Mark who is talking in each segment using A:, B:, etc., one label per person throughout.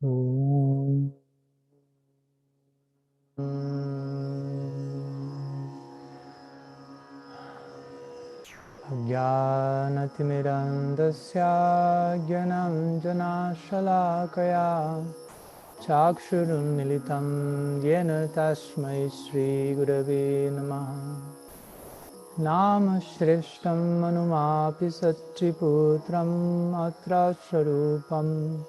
A: Om Jnanatimirandasya Jnananjanashalakaya Chakshurunmilitam Yena Tasmai Shri Gurave Namaha Nama Shrishtam Manumapi Satriputram Atra Sharupam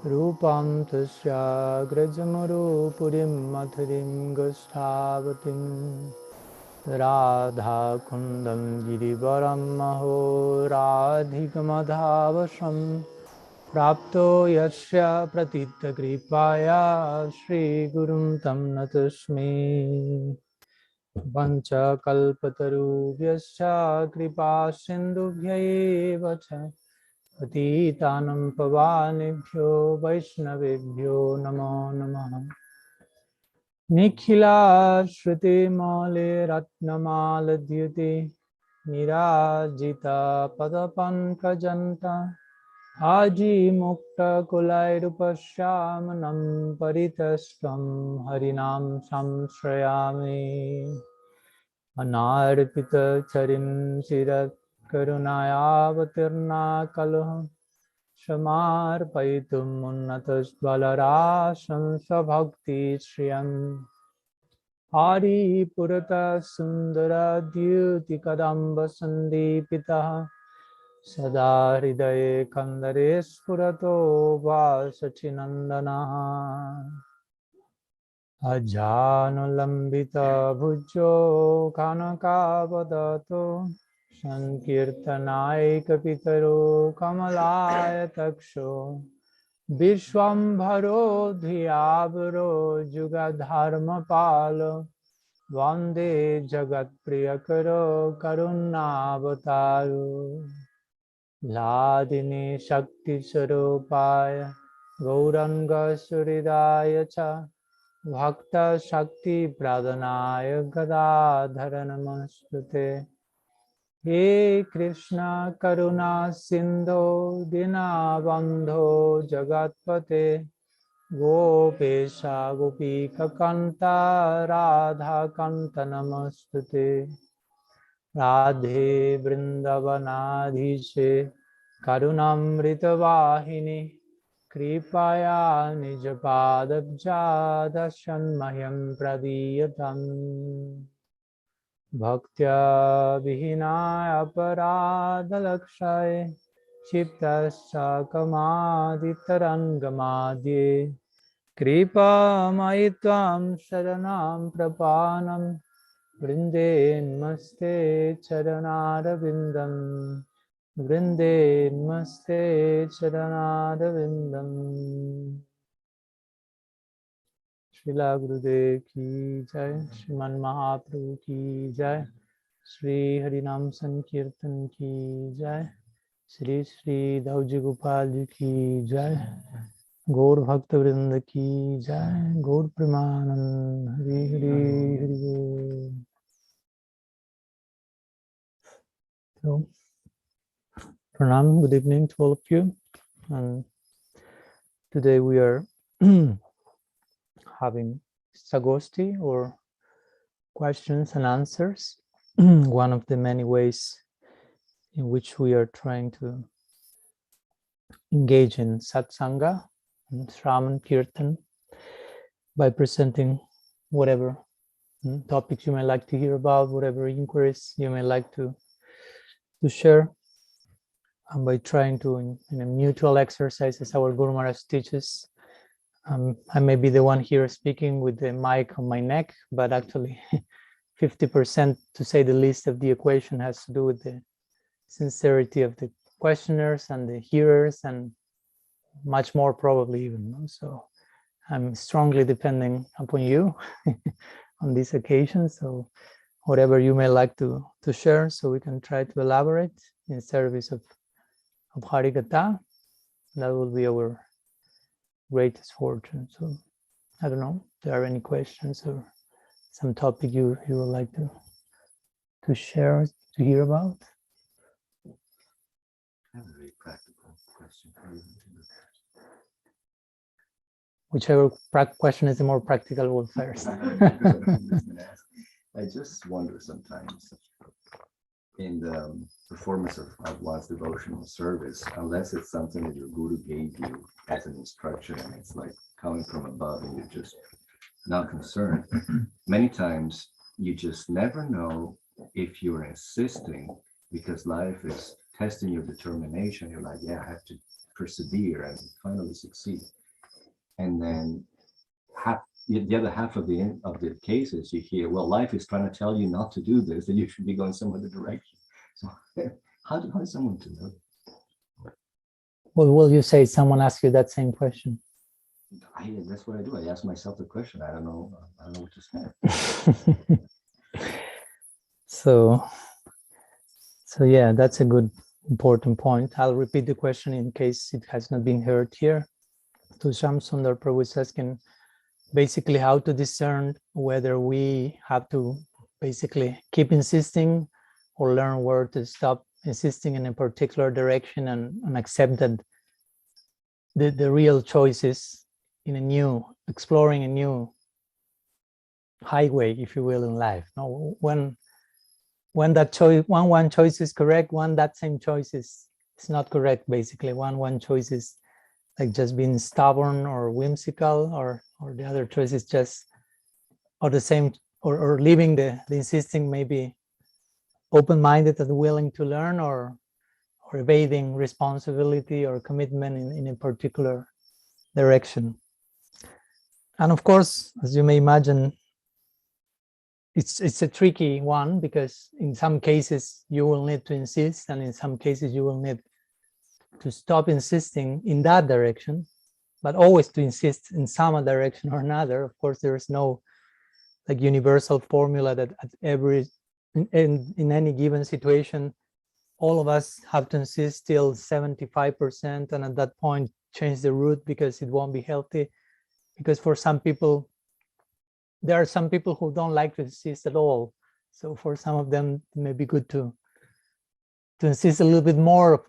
A: Rupam Tasya Grajamarupurim Matharim Gastavatim Radha Kundam Girivaram Maho Radhikamadhavasam Prapto Yasya Pratita Kripaya Shri Gurum Tam Natasmi Vancha Kalpatarubhyascha Kripa Sindhubhyaeva cha Patitanam Pavanebhyo Vaishnavebhyo Namo Namaha Nikhila Shruti Male Ratnamal Dhyuti Nirajita Padapankajanta Aji Mukta Kulairupashyamanam Paritastam Harinam Samshrayami Anarpita Charin Sirat Karunayavatirna Kaloha Shamarpaitum Unnatas Balarasam Sabhakti Shriyam Hari Purata Sundara Dyuti Kadamba Sandipita Sada Hridaye Kandare Spurato Vasachinandana Ajanulambita Bhujjo Kanakavadato Sankirtanai Kapitaro Kamalaya Taksho Vishwambharo Dhyavaro Jugadharma Palo Vande Jagat Priyakaro Karunavataru Ladini Shakti Sarupaya Gauranga Suridaya Cha Bhakta Shakti Pradhanaya Gadadhara Namastute He Krishna Karuna Sindho Dinabandho Jagatpate Gopesha Gopika Kanta Radha Kanta Namastute Radhe Vrindavanadhishe Karunamrita Vahini Kripaya Nijapadabja Dashanmayam Pradiyatam Bhaktya Vihinaya Paradalakshay Chittasya Kamaditarangamadye Kripa Maitvam Sharanam Prapanam Vrinde Namaste Charanarabindam Vrinde Namaste Charanarabindam Srila Gurudev Ki Jai Shriman Mahaprabhu Ki Jai Shri Harinam Sankirtan Ki Jai Shri Shri Dauji Gopal Ji Ki Jai Gaur Bhakta Vrinda Ki Jai Gaur Premanand Hari Hari Hari Bol. So, Pranam, good evening to all of you. And today we are having ISTAGOSTHI, or questions and answers, one of the many ways in which we are trying to engage in satsanga and Shravan Kirtan by presenting whatever topics you may like to hear about, whatever inquiries you may like to share, and by trying to, in a mutual exercise, as our Guru Maharaj teaches. I may be the one here speaking with the mic on my neck, but actually 50%, to say the least, of the equation has to do with the sincerity of the questioners and the hearers, and much more probably even. So I'm strongly depending upon you on this occasion. So whatever you may like to share, so we can try to elaborate in service of Harikatha, that will be our greatest fortune. So I don't know if there are any questions or some topic you would like to share, to hear about.
B: I have a very practical question for you.
A: whichever question is the more practical one first.
B: I just wonder sometimes in the performance of one's devotional service, unless it's something that your guru gave you as an instruction and it's like coming from above and you're just not concerned, many times you just never know if you're insisting because life is testing your determination. You're like, yeah, I have to persevere and finally succeed. And then the other half of the cases you hear, well, life is trying to tell you not to do this, that you should be going some other direction. So how does someone to know?
A: Well, will you say someone asks you that same question?
B: That's what I do. I ask myself the question. I don't know what to say.
A: So yeah, that's a good, important point. I'll repeat the question in case it has not been heard here. So Shamsundar Prabhu is asking basically how to discern whether we have to basically keep insisting or learn where to stop insisting in a particular direction and accept that the real choice is exploring a new highway, if you will, in life. No, when that choice, one choice is correct, that same choice is not correct. Basically, one choice is like just being stubborn or whimsical, or the other choice is just, or the same, or leaving the insisting, maybe open-minded and willing to learn, or evading responsibility or commitment in a particular direction. And of course, as you may imagine, it's a tricky one, because in some cases you will need to insist, and in some cases you will need to stop insisting in that direction, but always to insist in some direction or another. Of course, there is no like universal formula that at in any given situation, all of us have to insist till 75%, and at that point change the route, because it won't be healthy. Because for some people, there are some people who don't like to insist at all. So for some of them, it may be good to insist a little bit more of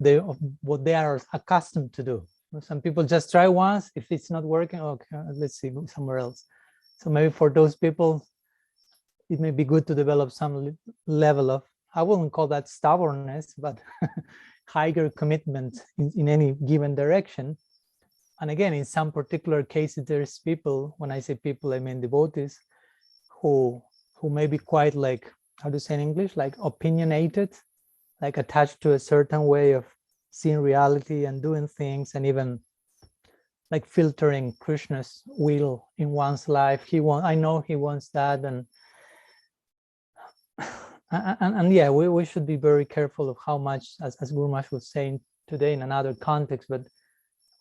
A: what they are accustomed to do. Some people just try once. If it's not working, okay, let's see, go somewhere else. So maybe for those people, it may be good to develop some level of, I wouldn't call that stubbornness, but higher commitment in any given direction. And again, in some particular cases, there's people, when I say people, I mean devotees, who may be quite like, how do you say in English, like opinionated, like attached to a certain way of seeing reality and doing things, and even like filtering Krishna's will in one's life. I know he wants that, and yeah, we should be very careful of how much, as Guru Maharaj was saying today in another context, but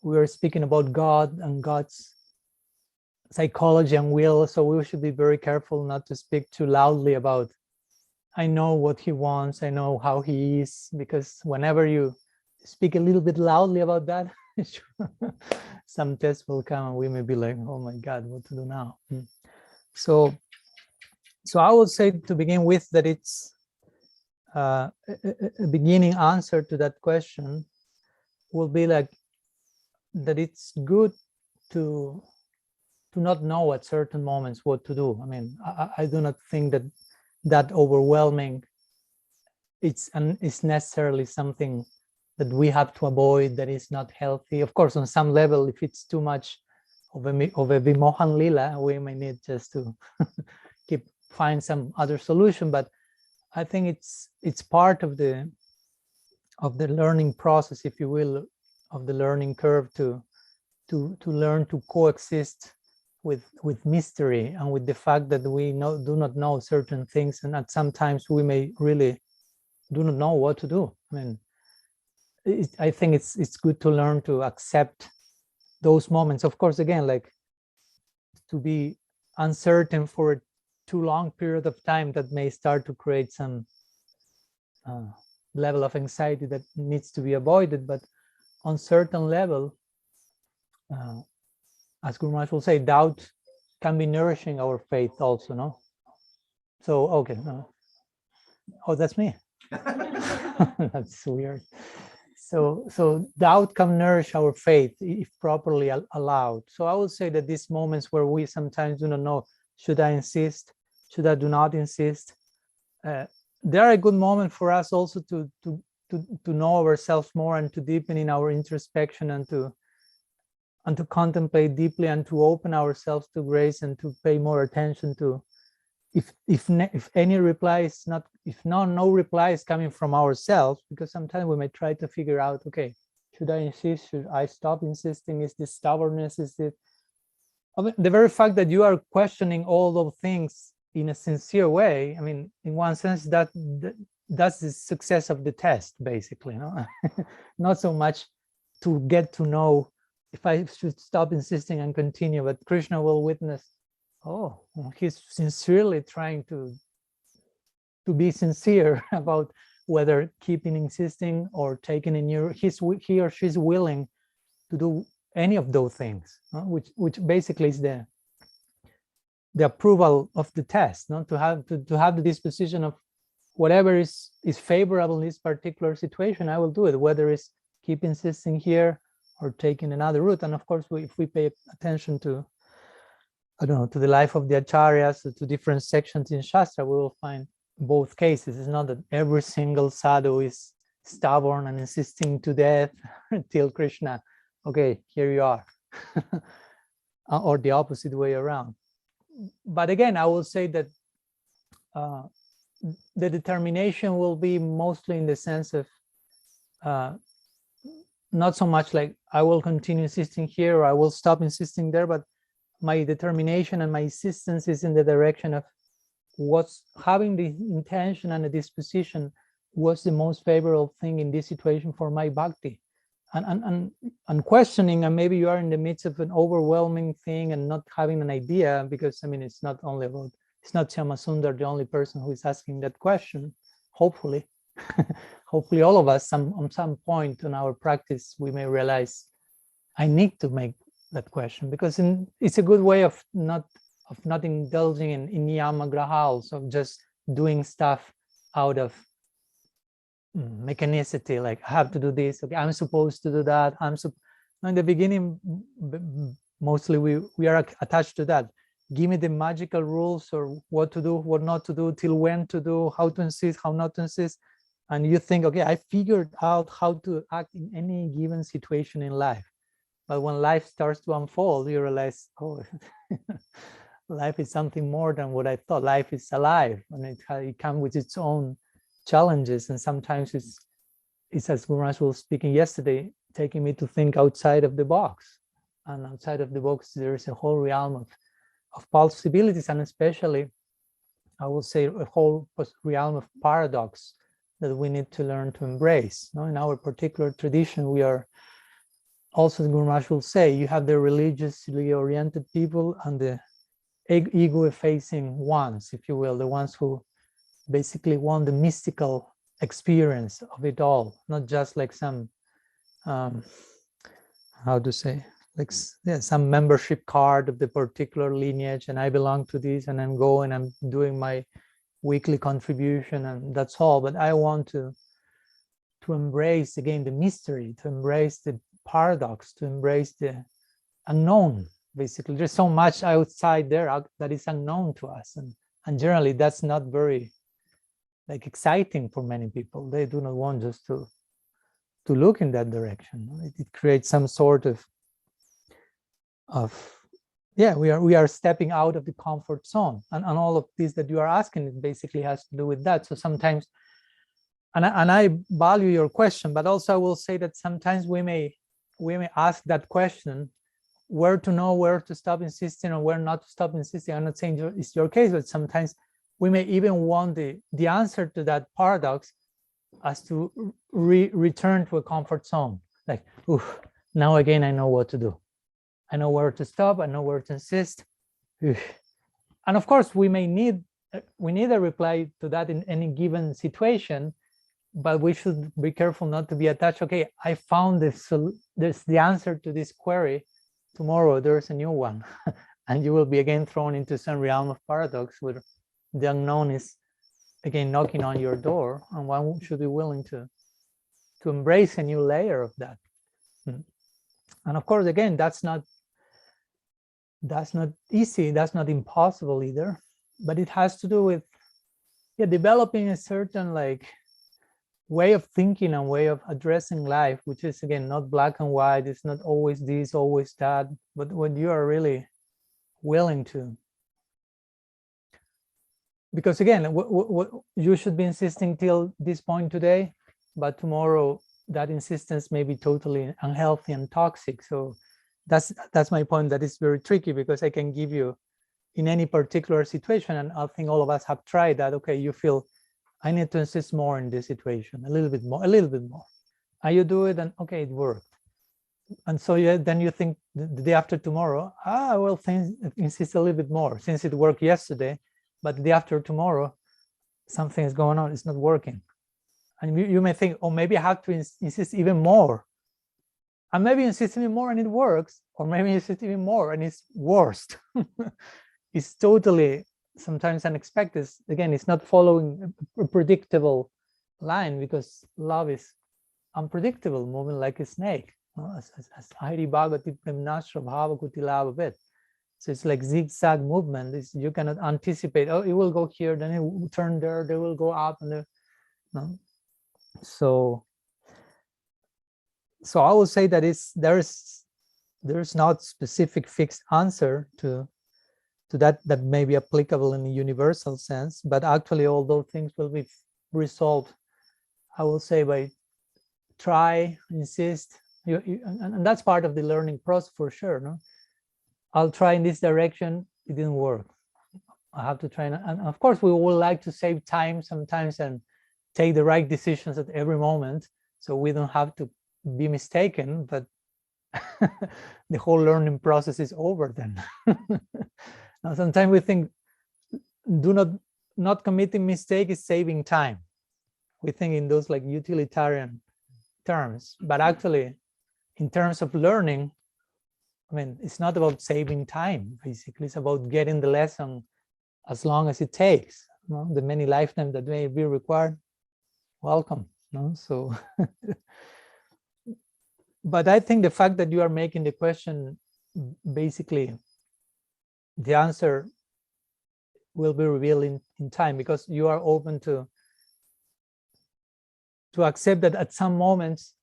A: we are speaking about God and God's psychology and will, so we should be very careful not to speak too loudly about, I know what he wants, I know how he is, because whenever you speak a little bit loudly about that, some tests will come and we may be like, oh my God, what to do now? So I would say to begin with that it's a beginning answer to that question will be like that it's good to not know at certain moments what to do. I mean, I do not think that overwhelming it's necessarily something that we have to avoid, that is not healthy. Of course, on some level, if it's too much of a Vimohan Lila, we may need just to find some other solution. But I think it's part of the learning process, if you will, of the learning curve to learn to coexist with mystery and with the fact that we do not know certain things, and at sometimes we may really do not know what to do. I mean, I think it's good to learn to accept those moments. Of course, again, like to be uncertain for a too long period of time, that may start to create some level of anxiety that needs to be avoided. But on certain level, as Guru Maharaj will say, doubt can be nourishing our faith also, no? So, okay. Oh, that's me. That's weird. So the outcome nourish our faith if properly allowed. So I would say that these moments where we sometimes do not know, should I insist, should I do not insist, they are a good moment for us also to know ourselves more and to deepen in our introspection and to contemplate deeply and to open ourselves to grace and to pay more attention to if any reply is not, if no reply is coming from ourselves, because sometimes we may try to figure out, okay, should I insist, should I stop insisting, is this stubbornness, is it the very fact that you are questioning all those things in a sincere way. I mean, in one sense, that's the success of the test, basically, no? Not so much to get to know if I should stop insisting and continue, but Krishna will witness, oh, he's sincerely trying to be sincere about whether keeping insisting or taking in your, he or she's willing to do any of those things, no? which basically is the approval of the test, no? to have the disposition of whatever is favorable in this particular situation, I will do it, whether it's keep insisting here or taking another route. And of course, if we pay attention to, I don't know, to the life of the acharyas, to different sections in Shastra, we will find both cases. It's not that every single sadhu is stubborn and insisting to death until Krishna, okay, here you are, or the opposite way around. But again, I will say that the determination will be mostly in the sense of not so much like I will continue insisting here or I will stop insisting there, but my determination and my insistence is in the direction of what's having the intention and the disposition, what's the most favorable thing in this situation for my bhakti, and questioning, and maybe you are in the midst of an overwhelming thing and not having an idea, because I mean, it's not only about, it's not Shyamasundar the only person who is asking that question. Hopefully hopefully all of us on some point in our practice we may realize I need to make that question, because it's a good way of not indulging in niyama grahals, of just doing stuff out of mechanicity, like I have to do this, okay, I'm supposed to do that, in the beginning mostly we are attached to that. Give me the magical rules or what to do, what not to do, till when to do, how to insist, how not to insist, and you think, okay, I figured out how to act in any given situation in life. But when life starts to unfold, you realize, oh, life is something more than what I thought. Life is alive, and it comes with its own challenges. And sometimes it's as Guru Maharaj was speaking yesterday, taking me to think outside of the box. And outside of the box, there is a whole realm of possibilities, and especially, I will say, a whole realm of paradox that we need to learn to embrace. In our particular tradition, we are also, Guru Maharaj will say, you have the religiously oriented people and the ego-effacing ones, if you will, the ones who basically want the mystical experience of it all, not just like some, how to say, like some membership card of the particular lineage, and I belong to this, and I'm going, I'm doing my weekly contribution, and that's all. But I want to embrace again the mystery, to embrace the paradox, to embrace the unknown. Basically, there's so much outside there that is unknown to us, and generally that's not very like exciting for many people. They do not want just to look in that direction. It creates some sort of yeah, we are stepping out of the comfort zone, and all of this that you are asking, it basically has to do with that. So sometimes, and I value your question, but also I will say that sometimes we may ask that question, where to know where to stop insisting or where not to stop insisting. I'm not saying it's your case, but sometimes we may even want the answer to that paradox as to return to a comfort zone. Like, oof, now again I know what to do. I know where to stop. I know where to insist. Oof. And of course, we need a reply to that in any given situation, but we should be careful not to be attached. Okay, I found there's the answer to this query. Tomorrow there's a new one, and you will be again thrown into some realm of paradox where the unknown is again knocking on your door, and one should be willing to to embrace a new layer of that. And of course, again, that's not easy, that's not impossible either, but it has to do with developing a certain way of thinking and way of addressing life, which is again not black and white. It's not always this, always that, but when you are really willing to. Because again, what you should be insisting till this point today, but tomorrow that insistence may be totally unhealthy and toxic. So that's my point, that it's very tricky, because I can give you in any particular situation, and I think all of us have tried that. Okay, you feel I need to insist more in this situation, a little bit more, and you do it, and okay, it worked. And so then you think the day after tomorrow, well, things insist a little bit more since it worked yesterday, but the day after tomorrow, something is going on, it's not working. And you may think, oh, maybe I have to insist even more. And maybe insist even more and it works, or maybe insist even more and it's worst. It's totally sometimes unexpected. Again, it's not following a predictable line, because love is unpredictable, moving like a snake. As Hari Bhagavati Premnashra Bhava Kutilava Vet. So it's like zigzag movement. You cannot anticipate, oh, it will go here, then it will turn there, they will go up, and no. So I would say that there's not specific fixed answer to that may be applicable in a universal sense, but actually all those things will be resolved, I will say, by try, insist, and that's part of the learning process for sure. No, I'll try in this direction, it didn't work, I have to try, and of course we would like to save time sometimes and take the right decisions at every moment, so we don't have to be mistaken, but the whole learning process is over then. Now, sometimes we think not committing mistake is saving time. We think in those like utilitarian terms, but actually in terms of learning, I mean, it's not about saving time, basically. It's about getting the lesson as long as it takes. You know, the many lifetimes that may be required, welcome. You know? So, but I think the fact that you are making the question, basically, the answer will be revealed in time, because you are open to accept that at some moments,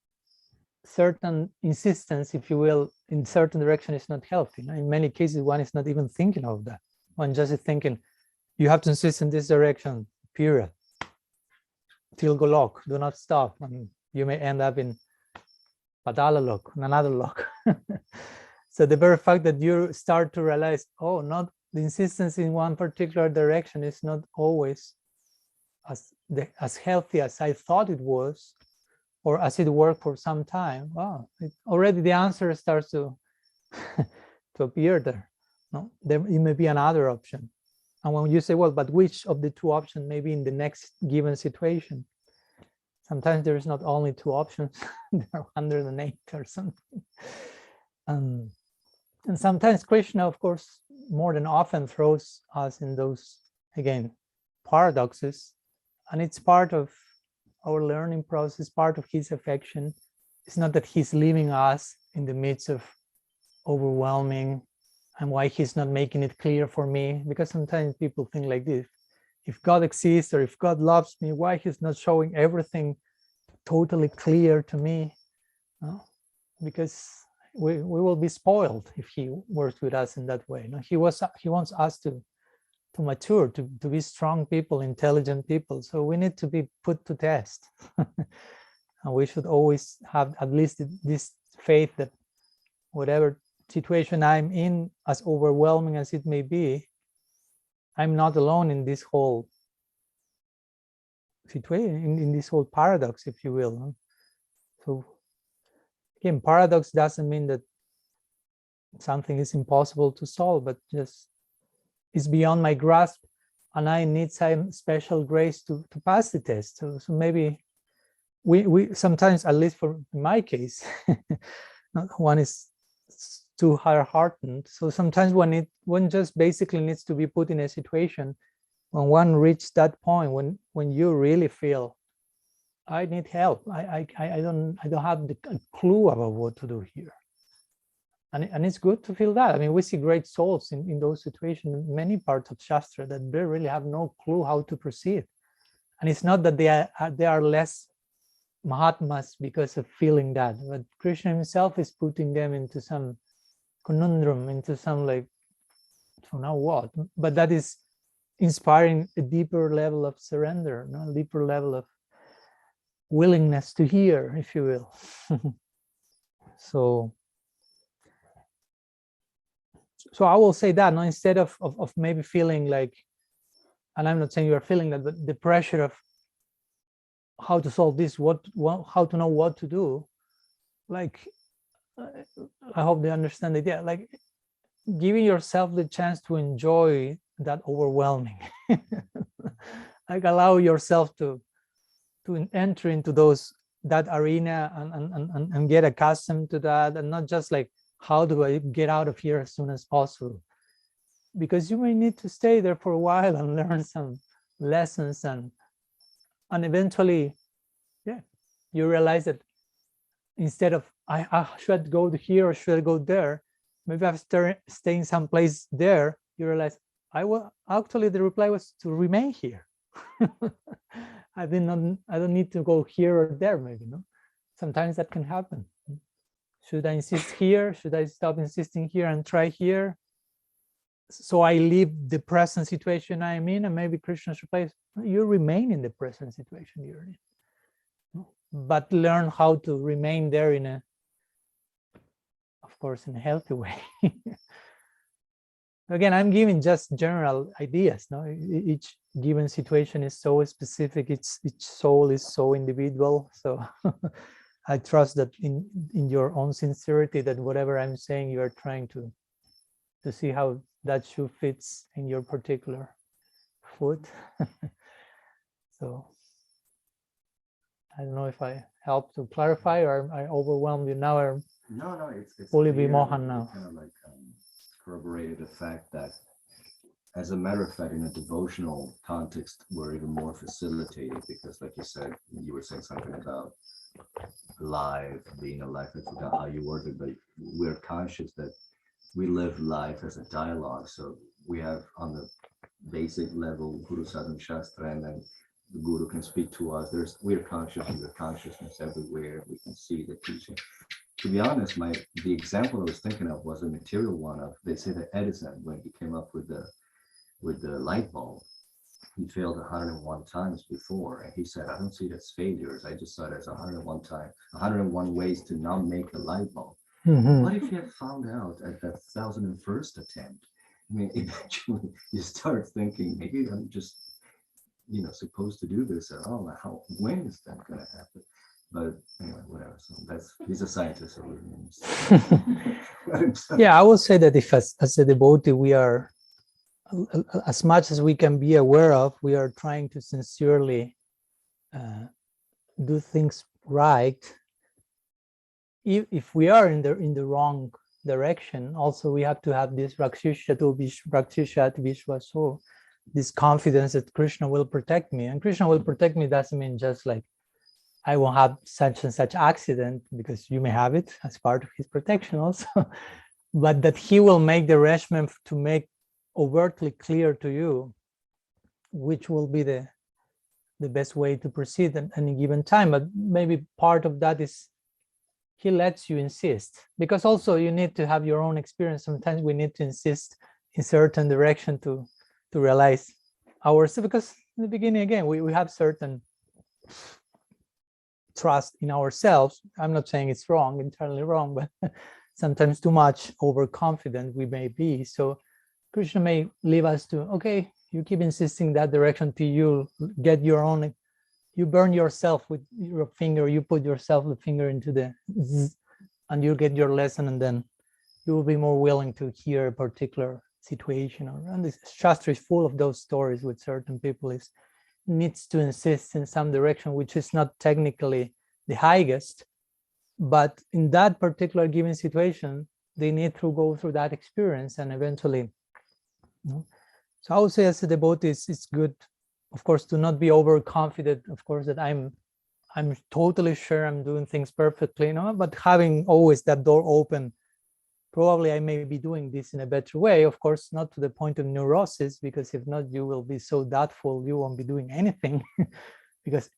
A: certain insistence, if you will, in certain direction is not healthy. In many cases, one is not even thinking of that. One just is thinking, you have to insist in this direction, period. Till golok, do not stop. And you may end up in Padala lok, another lok. So the very fact that you start to realize, oh, not the insistence in one particular direction is not always as healthy as I thought it was, or as it worked for some time. Wow, already the answer starts to to appear there. No, it may be another option. And when you say, well, but which of the two options may be in the next given situation? Sometimes there is not only two options, there are 108 or something. And sometimes Krishna, of course, more than often throws us in those, again, paradoxes. And it's part of our learning process, part of his affection. It's not that he's leaving us in the midst of overwhelming, and why he's not making it clear for me. Because sometimes people think like this: if God exists, or if God loves me, why he's not showing everything totally clear to me? No? Because we will be spoiled if he works with us in that way. No? He wants us to mature, to be strong people, intelligent people. So we need to be put to test. And we should always have at least this faith that whatever situation I'm in, as overwhelming as it may be, I'm not alone in this whole situation, in this whole paradox, if you will. So again, paradox doesn't mean that something is impossible to solve, but just is beyond my grasp, and I need some special grace to pass the test. So maybe we sometimes, at least for my case, one is too hard-hearted. So sometimes one just basically needs to be put in a situation when one reaches that point when you really feel I need help. I don't have the clue about what to do here. And it's good to feel that. I mean, we see great souls in those situations, many parts of Shastra, that they really have no clue how to proceed. And it's not that they are less Mahatmas because of feeling that, but Krishna himself is putting them into some conundrum, into some like, so now what? But that is inspiring a deeper level of surrender, a deeper level of willingness to hear, if you will. So I will say that, instead of maybe feeling like, and I'm not saying you are feeling that, but the pressure of how to solve this, how to know what to do, like, I hope they understand it. Yeah, like giving yourself the chance to enjoy that overwhelming, like allow yourself to enter into that arena and get accustomed to that, and not just like, how do I get out of here as soon as possible? Because you may need to stay there for a while and learn some lessons, and eventually, yeah, you realize that instead of I should go here or should I go there, maybe I'm staying someplace there, you realize actually the reply was to remain here. I don't need to go here or there, maybe, no? Sometimes that can happen. Should I insist here? Should I stop insisting here and try here? So I leave the present situation I'm in, and maybe Krishna's reply is, you remain in the present situation you're in, but learn how to remain there of course, in a healthy way. Again, I'm giving just general ideas. No, each given situation is so specific. Each soul is so individual. So I trust that in your own sincerity, that whatever I'm saying, you are trying to see how that shoe fits in your particular foot. So I don't know if I helped to clarify, or I overwhelmed you now, or
B: no, it's
A: fully
B: clear.
A: vimohan now.
B: Kind of like corroborated the fact that, as a matter of fact, in a devotional context, we're even more facilitated, because, like you said, you were saying something about being alive. I forgot how you worded it, but we're conscious that we live life as a dialogue. So we have, on the basic level, Guru Sadhana Shastra, and then the Guru can speak to us. We're conscious, and the consciousness everywhere. We can see the teaching. To be honest, the example I was thinking of was a material one of, they say that Edison, when he came up with the light bulb, he failed 101 times before, and he said, I don't see it as failures. I just saw it as 101 ways to not make a light bulb. Mm-hmm. What if you had found out at that 1001st attempt? I mean, eventually you start thinking, maybe I'm just, supposed to do this at all. When is that going to happen? But anyway, whatever. So he's a scientist. So
A: yeah, I would say that if as a devotee, we are, as much as we can be aware of, we are trying to sincerely do things right. If we are in the wrong direction, also we have to have this rakshishat vishwaso, this confidence that Krishna will protect me. And Krishna will protect me doesn't mean just like I won't have such and such accident, because you may have it as part of his protection also, but that he will make the arrangement to make overtly clear to you which will be the best way to proceed at any given time. But maybe part of that is he lets you insist, because also you need to have your own experience. Sometimes we need to insist in certain direction to realize ourselves, because in the beginning, again, we have certain trust in ourselves. I'm not saying it's wrong, entirely wrong, but sometimes too much overconfident we may be. So Krishna may leave us to, okay, you keep insisting that direction till you get your own, you burn yourself with your finger, you put yourself the finger into the zzz, and you get your lesson, and then you will be more willing to hear a particular situation. And this Shastra is full of those stories with certain people needs to insist in some direction, which is not technically the highest, but in that particular given situation, they need to go through that experience, and eventually, So I would say, as a devotee, it's good, of course, to not be overconfident, of course, that I'm I'm totally sure I'm doing things perfectly, but having always that door open, probably I may be doing this in a better way. Of course, not to the point of neurosis, because if not, you will be so doubtful, you won't be doing anything because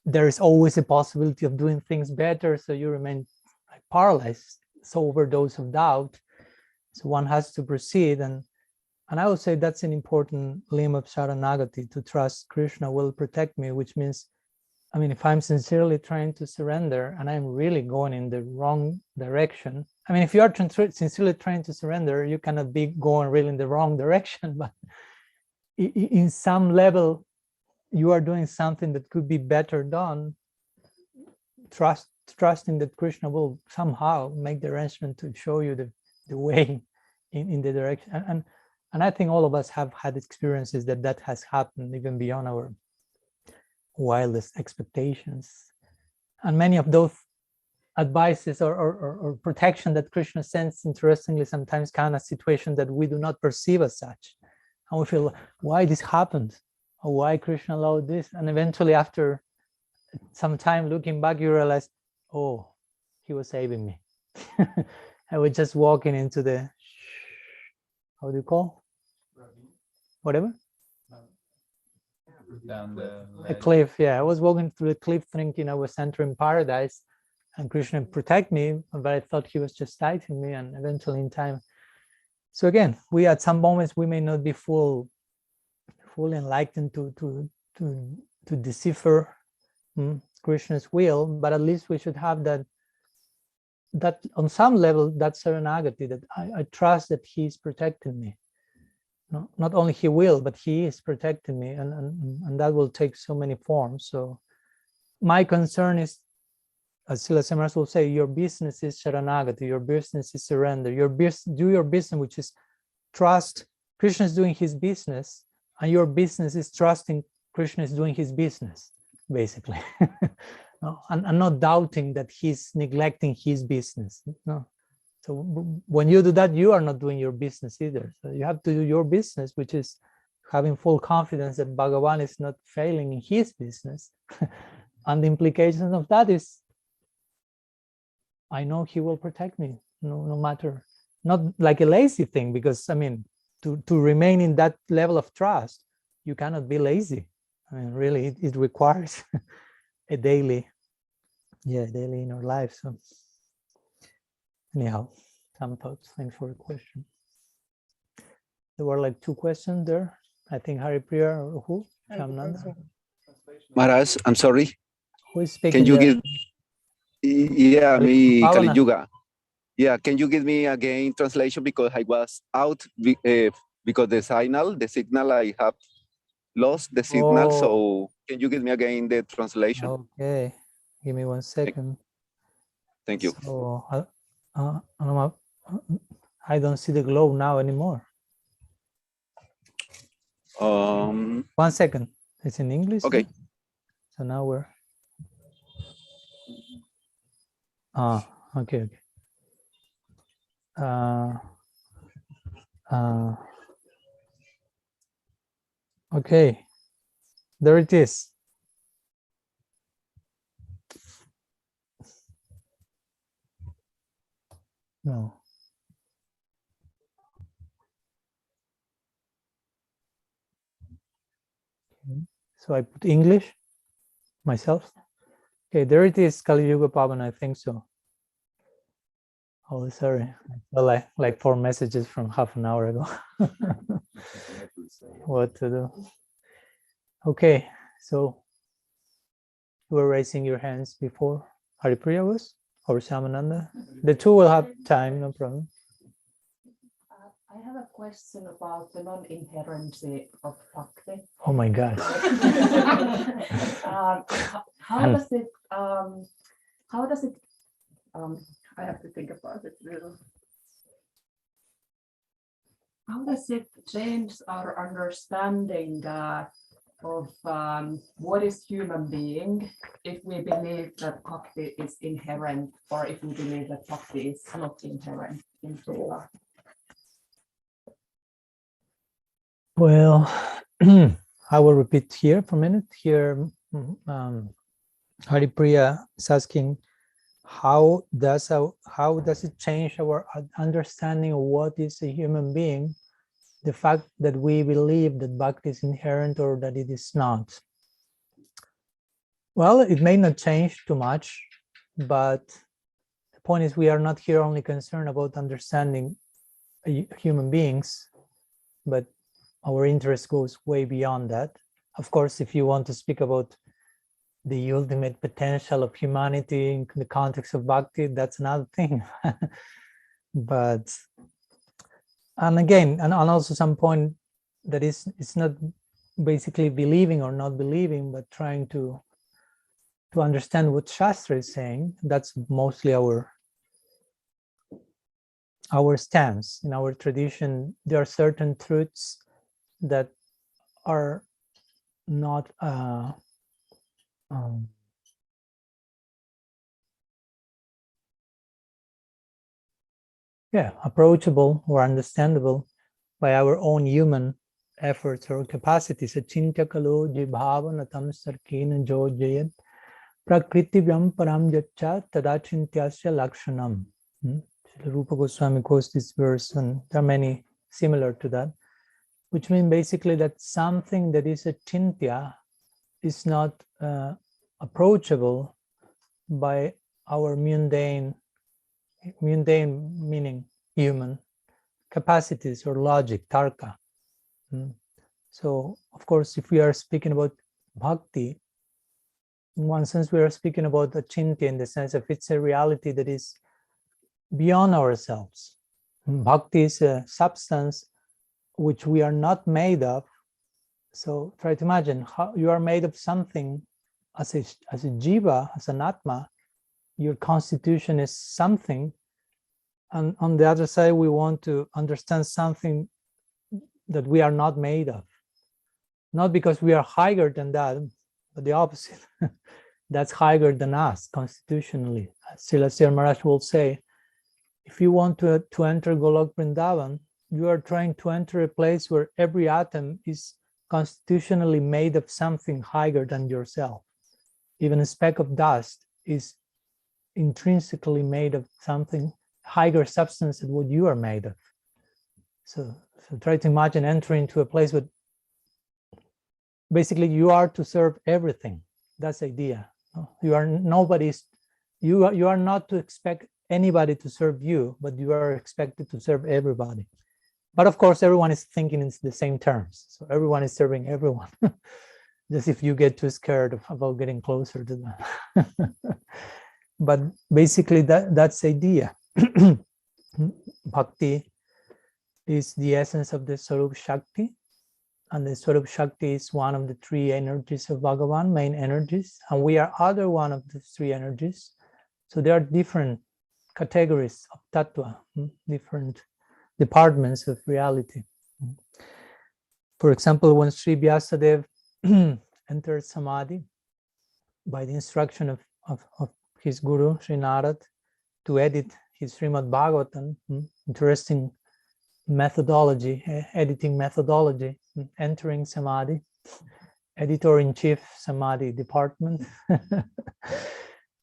A: there is always a possibility of doing things better. So you remain like paralyzed, so overdose of doubt. So one has to proceed. And I would say that's an important limb of Sharanagati, to trust Krishna will protect me, which means, I mean, if I'm sincerely trying to surrender and I'm really going in the wrong direction, I mean, if you are sincerely trying to surrender, you cannot be going really in the wrong direction, but in some level, you are doing something that could be better done, trusting that Krishna will somehow make the arrangement to show you the way in the direction. And I think all of us have had experiences that has happened even beyond our wildest expectations. And many of those advices or protection that Krishna sends, interestingly, sometimes kind of situations that we do not perceive as such. And we feel, why this happened? Or why Krishna allowed this? And eventually, after some time looking back, you realize, oh, he was saving me. I was just walking into the, how do you call? Whatever?
C: Down
A: a cliff. Yeah, I was walking through the cliff thinking I was entering paradise and Krishna protect me, but I thought he was just chastising me, and eventually in time. So again, we at some moments we may not be fully enlightened to decipher Krishna's will, but at least we should have that on some level, that serenagati, that I trust that he's protecting me. No, not only he will, but he is protecting me, and that will take so many forms. So my concern is, as Srila Samaras will say, your business is Sharanagati, your business is surrender. Do your business, which is trust Krishna is doing his business, and your business is trusting Krishna is doing his business, basically. No? And not doubting that he's neglecting his business. No. So when you do that, you are not doing your business either. So you have to do your business, which is having full confidence that Bhagavan is not failing in his business. And the implications of that is, I know he will protect me, no matter, not like a lazy thing, because I mean, to remain in that level of trust, you cannot be lazy. I mean, really, it requires a daily inner life. So anyhow, some thoughts. Thanks for the question. There were like 2 questions there. I think Haripriya or who? Shamnanda?
D: Maharaj, I'm sorry.
A: Who is speaking?
D: Can you
A: there?
D: give? Yeah, me, Kali
A: Bhavana.
D: Yuga. Yeah, can you give me again translation, because I was out because the signal I have lost the signal.
A: Oh.
D: So can you give me again the translation?
A: Okay, give me 1 second.
D: Thank you.
A: So I don't see the globe now anymore. 1 second. It's in English.
D: Okay.
A: No? So now we're. Okay. Okay, there it is. No. Okay. So I put English myself. Okay, there it is, Kali Yuga Pavana, I think so. Oh, sorry. Well, like 4 messages from half an hour ago. What to do? Okay, so you were raising your hands before Haripriya was, or Shamananda? The 2 will have time, no problem.
E: I have a question about the non-inherency of Bhakti.
A: Oh my God.
E: How does it, I have to think about it a little. How does it change our understanding of what is human being if we believe that Bhakti is inherent, or if we believe that Bhakti is not inherent in Jiva?
A: Well, I will repeat here for a minute. Here, Haripriya is asking, how does it change our understanding of what is a human being, the fact that we believe that Bhakti is inherent or that it is not? Well, it may not change too much, but the point is we are not here only concerned about understanding human beings, but our interest goes way beyond that. Of course, if you want to speak about the ultimate potential of humanity in the context of Bhakti, that's another thing. But, and again, and also some point that it's not basically believing or not believing, but trying to understand what Shastra is saying. That's mostly our stance. In our tradition, there are certain truths that are not approachable or understandable by our own human efforts or capacities. Achintya kalo jibhavanatam sarkena jojayat prakritivyam param yacha tadachintyasya lakshanam. Rupa Goswami quotes this verse, and there are many similar to that, which means basically that something that is a chintya is not approachable by our mundane meaning human capacities or logic, tarka. So, of course, if we are speaking about bhakti, in one sense, we are speaking about achintya in the sense of it's a reality that is beyond ourselves. Bhakti is a substance which we are not made of. So try to imagine how you are made of something as a jiva, as an atma. Your constitution is something, and on the other side, we want to understand something that we are not made of. Not because we are higher than that, but the opposite. That's higher than us constitutionally. Srila Sri Maharaj will say, if you want to enter Golok Vrindavan, you are trying to enter a place where every atom is constitutionally made of something higher than yourself. Even a speck of dust is intrinsically made of something higher substance than what you are made of. So try to imagine entering into a place where basically you are to serve everything. That's the idea. You are nobody's. You are not to expect anybody to serve you, but you are expected to serve everybody. But of course, everyone is thinking in the same terms. So everyone is serving everyone. Just if you get too scared about getting closer to them. But basically, that's the idea. Bhakti is the essence of the Swarup Shakti. And the Swarup Shakti is one of the three energies of Bhagavan, main energies. And we are other one of the three energies. So there are different categories of tattva, different departments of reality. For example, when Sri Vyasadeva entered Samadhi by the instruction of his guru, Sri Narad, to edit his Srimad Bhagavatam, interesting methodology, editing methodology, entering Samadhi, editor-in-chief Samadhi department.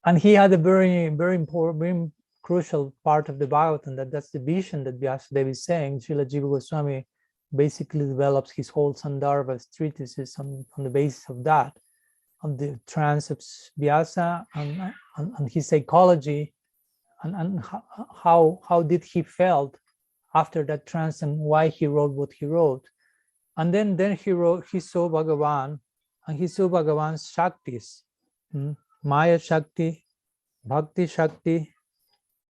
A: And he had a very, very important, very crucial part of the Bhagavatam, that's the vision that Vyasadeva is saying. Srila Jiva Goswami basically develops his whole Sandarbha treatises on the basis of that, on the trance of Vyasa and his psychology, and how did he felt after that trance and why he wrote what he wrote. And then he saw Bhagavan, and he saw Bhagavan's Shaktis, Maya Shakti, Bhakti Shakti,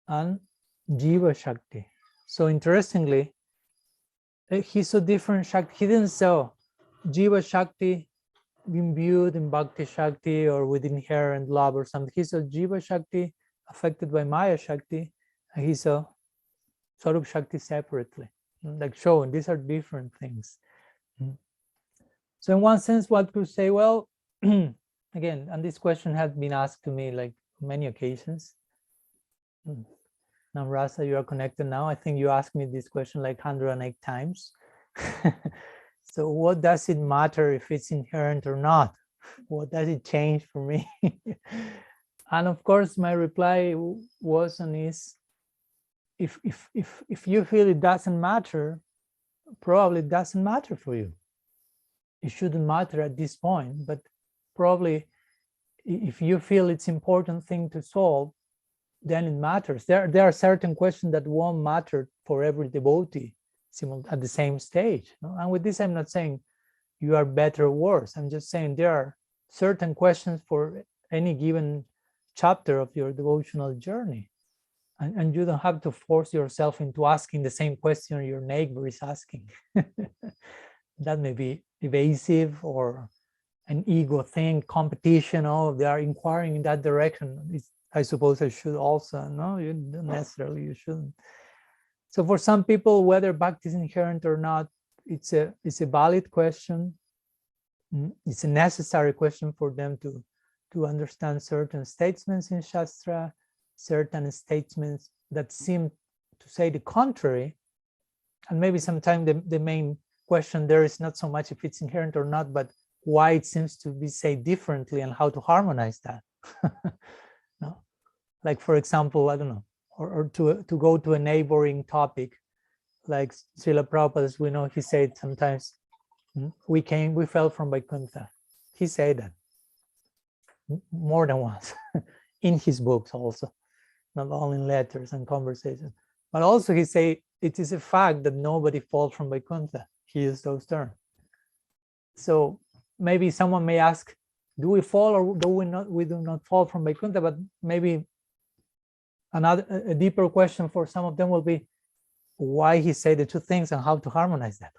A: and Jiva Shakti. So interestingly, he saw different Shakti. He didn't saw Jiva Shakti imbued in Bhakti Shakti or with inherent love or something. He saw Jiva Shakti affected by Maya Shakti, and he saw Swarup Shakti separately, like showing these are different things. So in one sense, what could say, well, again, and this question has been asked to me like many occasions. Namrasa, you are connected now. I think you asked me this question like 108 times. So what does it matter if it's inherent or not? what does it change for me? And of course, my reply was and is, if you feel it doesn't matter, probably it doesn't matter for you. It shouldn't matter at this point, but probably if you feel it's important thing to solve, then it matters. There are certain questions that won't matter for every devotee at the same stage. And with this, I'm not saying you are better or worse. I'm just saying there are certain questions for any given chapter of your devotional journey. And you don't have to force yourself into asking the same question your neighbor is asking. That may be evasive or an ego thing, competition. Oh, they are inquiring in that direction. I suppose I should also. No, you don't necessarily, you shouldn't. So for some people, whether bhakti is inherent or not, it's a valid question. It's a necessary question for them to understand certain statements in Shastra, certain statements that seem to say the contrary. And maybe sometimes the main question there is not so much if it's inherent or not, but why it seems to be said differently and how to harmonize that. No? Like, for example, I don't know, or to go to a neighboring topic, like Srila Prabhupada, as we know, he said sometimes, we fell from Vaikuntha. He said that more than once in his books also, not only in letters and conversations, but also he said it is a fact that nobody falls from Vaikuntha. He used those terms. So maybe someone may ask, do we fall or do we not? We do not fall from Vaikuntha, but maybe a deeper question for some of them will be why he said the two things and how to harmonize that.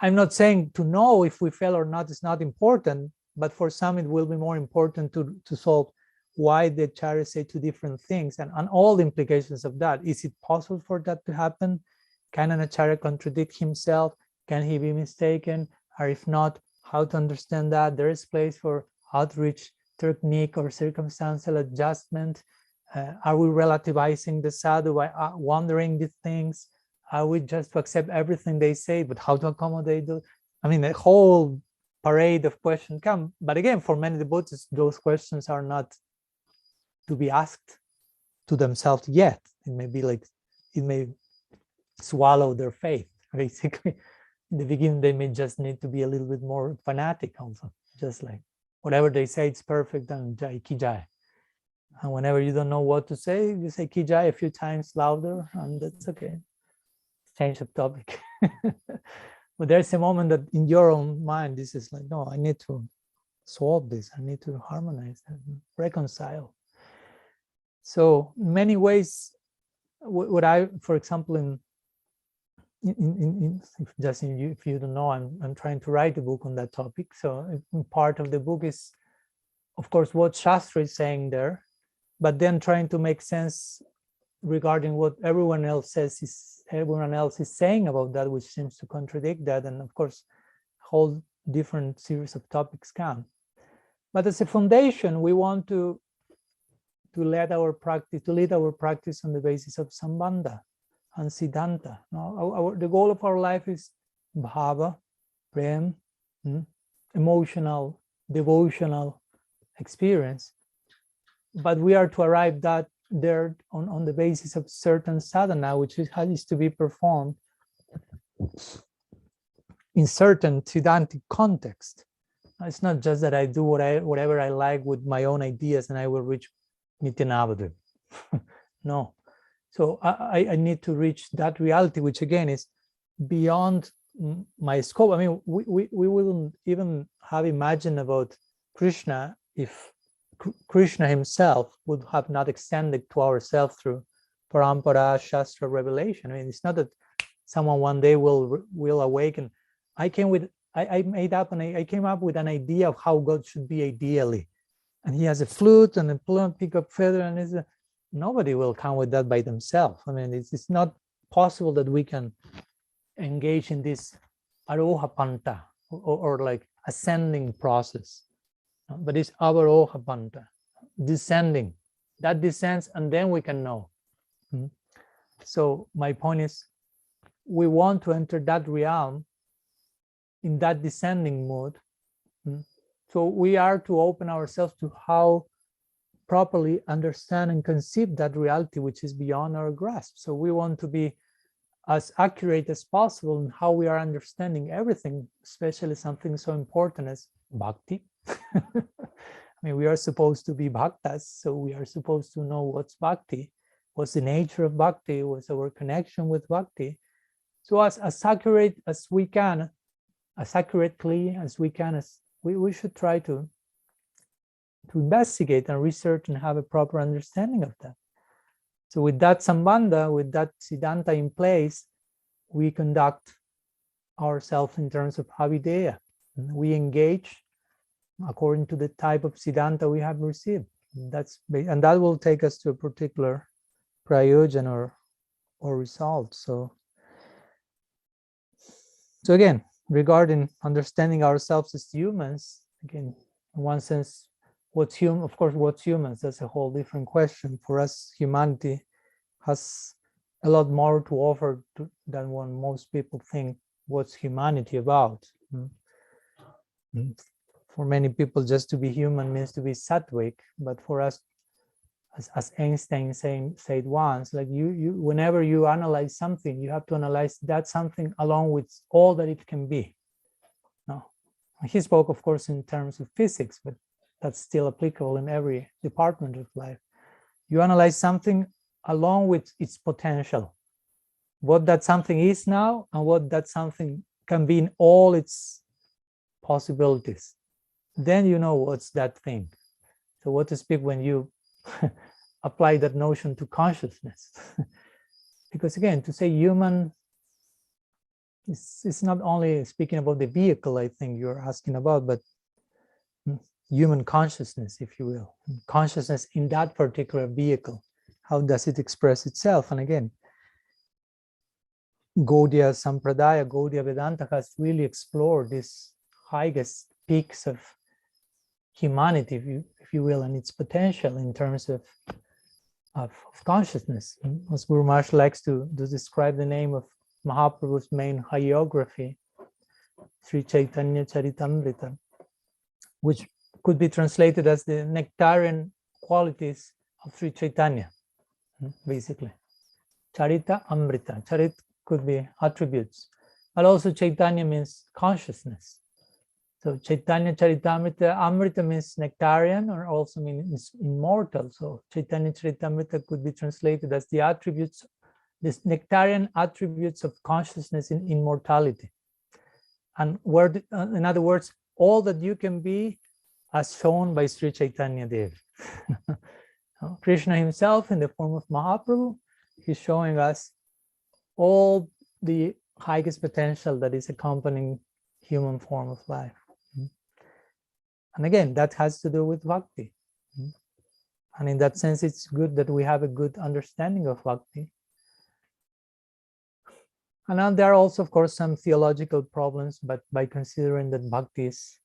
A: I'm not saying to know if we fell or not is not important, but for some it will be more important to solve why the acharyas say two different things and all the implications of that. Is it possible for that to happen? Can an acharya contradict himself? Can he be mistaken? Or if not, how to understand that? There is place for outreach technique or circumstantial adjustment. Are we relativizing the sadhu by wondering these things? Are we just to accept everything they say, but how to accommodate those? I mean, a whole parade of questions come. But again, for many devotees, those questions are not to be asked to themselves yet. It may be like, it may swallow their faith, basically. In the beginning, they may just need to be a little bit more fanatic also. Just like, whatever they say, it's perfect, and jai ki jai. And whenever you don't know what to say, you say ki jai a few times louder, and that's okay. Change of topic. But there's a moment that in your own mind, this is like, no, I need to solve this. I need to harmonize and reconcile. So in many ways, what I, for example, if you don't know, I'm trying to write a book on that topic. So part of the book is, of course, what Shastra is saying there, but then trying to make sense regarding what everyone else is saying about that, which seems to contradict that. And of course, a whole different series of topics come. But as a foundation, we want to lead our practice on the basis of Sambandha and Siddhanta. Now, the goal of our life is bhava, prem, emotional, devotional experience. But we are to arrive there on the basis of certain sadhana, which is to be performed in certain Siddhantic context. It's not just that I do whatever I like with my own ideas and I will reach Nityanavadip. No. So I need to reach that reality, which again is beyond my scope. I mean, we wouldn't even have imagined about Krishna if Krishna himself would have not extended to ourselves through parampara, shastra, revelation. I mean, it's not that someone one day will awaken. I came up with an idea of how God should be ideally, and he has a flute and a plume, pick up feather, and nobody will come with that by themselves. I mean, it's not possible that we can engage in this aroha panta or like ascending process. But it's avaroha panta, descending. That descends, and then we can know. So my point is, we want to enter that realm in that descending mode, So we are to open ourselves to how properly understand and conceive that reality which is beyond our grasp. So we want to be as accurate as possible in how we are understanding everything, especially something so important as bhakti. I mean, we are supposed to be bhaktas, so we are supposed to know what's bhakti, what's the nature of bhakti, what's our connection with bhakti. So as accurate as we can, as accurately as we can, as we should try to investigate and research and have a proper understanding of that. So with that sambandha, with that siddhanta in place, we conduct ourselves in terms of avideya. We engage according to the type of siddhanta we have received. And that will take us to a particular prayojan or result. So again, regarding understanding ourselves as humans, again, in one sense, what's humans? That's a whole different question. For us, humanity has a lot more to offer than what most people think. What's humanity about? For many people, just to be human means to be sattvic, but for us, as Einstein said once, like you whenever you analyze something, you have to analyze that something along with all that it can be. No, he spoke, of course, in terms of physics, but that's still applicable in every department of life. You analyze something along with its potential, what that something is now and what that something can be in all its possibilities. Then you know what's that thing. So what to speak when you apply that notion to consciousness. Because again, to say human, it's not only speaking about the vehicle, I think you're asking about, but human consciousness, if you will. Consciousness in that particular vehicle. How does it express itself? And again, Gaudiya Sampradaya, Gaudiya Vedanta has really explored these highest peaks of humanity, if you will, and its potential in terms of consciousness. As Guru Maharaj likes to describe the name of Mahaprabhu's main hagiography, Sri Chaitanya Charitamrita, which could be translated as the nectarian qualities of Sri Chaitanya, basically. Charita Amrita. Charit could be attributes, but also Chaitanya means consciousness. So Chaitanya Charitamrita, Amrita means nectarian, or also means immortal. So Chaitanya Charitamrita could be translated as the attributes, this nectarian attributes of consciousness in immortality. And in other words, all that you can be as shown by Sri Chaitanya Dev. Krishna himself in the form of Mahaprabhu, he's showing us all the highest potential that is accompanying human form of life. And again, that has to do with bhakti. And in that sense, it's good that we have a good understanding of bhakti. And now there are also, of course, some theological problems, but by considering that bhakti is